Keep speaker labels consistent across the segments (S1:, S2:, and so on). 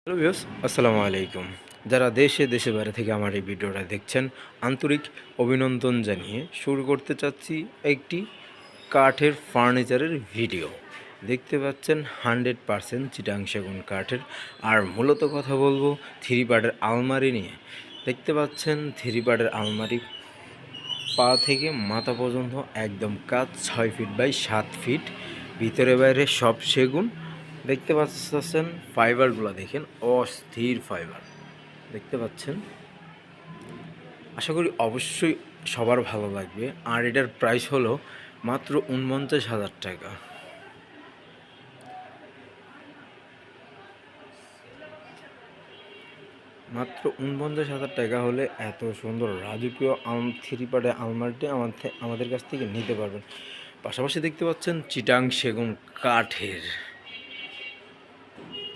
S1: Hello viewers, আসসালামু আলাইকুম। যারা দেশে বাইরে থেকে আমার এই ভিডিওটা দেখছেন, আন্তরিক অভিনন্দন জানিয়ে শুরু করতে চাচ্ছি একটি কাঠের ফার্নিচারের ভিডিও। দেখতে পাচ্ছেন 100% চিটাং সেগুন কাঠের। আর মূলত কথা বলবো থ্রি পার্টের আলমারি নিয়ে। দেখতে পাচ্ছেন থ্রি পার্টের আলমারি, পা থেকে মাথা পর্যন্ত একদম কাজ 6 ফিট বাই 7 ফিট, ভিতরে বাইরে সব সেগুন। দেখতে পাচ্ছেন ফাইবারগুলো, দেখেন অস্থির ফাইবার দেখতে পাচ্ছেন। আশা করি অবশ্যই সবার ভালো লাগবে। আর এটার প্রাইস হলো মাত্র 49,000 টাকা। মাত্র 49,000 টাকা হলে এত সুন্দর রাজকীয় থ্রি পার্টের আলমারিটি আমাদের কাছ থেকে নিতে পারবেন। পাশাপাশি দেখতে পাচ্ছেন চিটাং সেগুন কাঠের,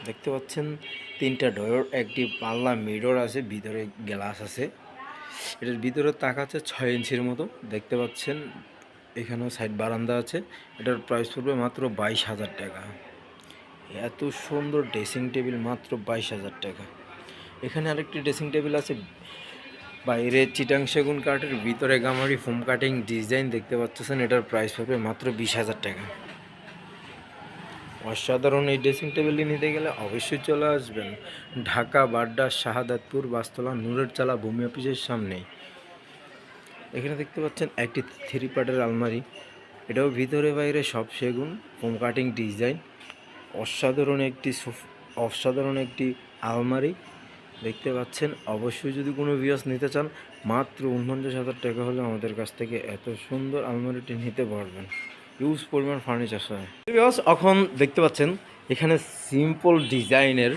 S1: দেখতে পাচ্ছেন 3টা ডোর, একটি পাল্লা মিরর আছে, ভিতরে গ্লাস আছে। এটার ভিতরে তাক আছে 6 ইঞ্চির মতো, দেখতে পাচ্ছেন। এখানেও সাইড বারান্দা আছে। এটার প্রাইস পড়বে মাত্র 22,000 টাকা। এত সুন্দর ড্রেসিং টেবিল মাত্র 22,000 টাকা। এখানে আরেকটি ড্রেসিং টেবিল আছে, বাইরে চিটাং সেগুন কাঠের, ভিতরে গামারি ফোম কাটিং ডিজাইন, দেখতে পাচ্ছেন। এটার প্রাইস পড়বে মাত্র 20,000 টাকা। অসাধারণ এই ড্রেসিং টেবিলটি নিতে গেলে অবশ্যই চলে আসবেন ঢাকা বাড্ডা শাহাদাতপুর বাসতলা নূরের চালা ভূমি অফিসের সামনেই। এখানে দেখতে পাচ্ছেন একটি থ্রি পার্টের আলমারি, এটাও ভিতরে বাইরে সব সেগুন, ফোম কাটিং ডিজাইন। অসাধারণ একটি আলমারি দেখতে পাচ্ছেন। অবশ্যই যদি কোনো ভিউয়ার্স নিতে চান, মাত্র 49,000 টাকা হলে আমাদের কাছ থেকে এত সুন্দর আলমারিটি নিতে পারবেন। ইউজ পরিমাণ ফার্নিচার হয়। ভিউয়ার্স, এখন দেখতে পাচ্ছেন এখানে সিম্পল ডিজাইনের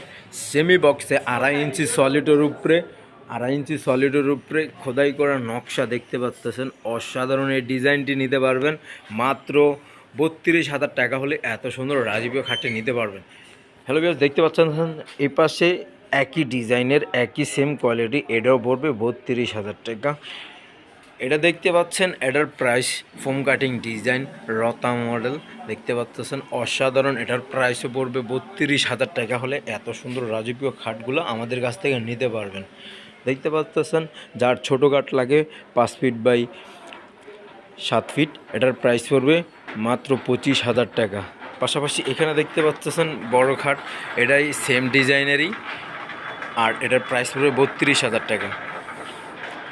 S1: সেমি বক্সে 2.5 ইঞ্চি সলিডের উপরে খোদাই করা নকশা দেখতে পাচ্ছেন। অসাধারণ এই ডিজাইনটি নিতে পারবেন মাত্র 32,000 টাকা হলে এত সুন্দর রাজকীয় খাটটি নিতে পারবেন। হ্যালো ভিউয়ার্স, দেখতে পাচ্ছেন এই পাশে একই ডিজাইনের একই সেম কোয়ালিটি, এটাও পড়বে 32,000 টাকা। এটা দেখতে পাচ্ছেন, এটার প্রাইস ফোম কাটিং ডিজাইন রতা মডেল, দেখতে পাচ্ছেন অসাধারণ। এটার প্রাইসও পড়বে 32,000 টাকা হলে এত সুন্দর রাজকীয় খাটগুলো আমাদের কাছ থেকে নিতে পারবেন। দেখতে পাচ্ছেন, যার ছোটো কাঠ লাগে 5 ফিট বাই 7 ফিট, এটার প্রাইস পড়বে মাত্র 25,000 টাকা। পাশাপাশি এখানে দেখতে পাচ্ছেন বড় খাট, এটাই সেম ডিজাইনেরই, আর এটার প্রাইস পড়বে 32,000 টাকা।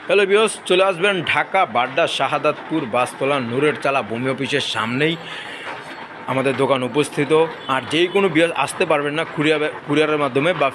S1: হ্যালো ভিউয়ার্স, চলে আসবেন ঢাকা বাড্ডা শাহাদাতপুর বাসতলা নূরের চালা ভূমি অফিসের সামনেই আমাদের দোকান উপস্থিত। আর যেই কোনো ভিউয়ার্স আসতে পারবেন না, কুরিয়ারের মাধ্যমে বা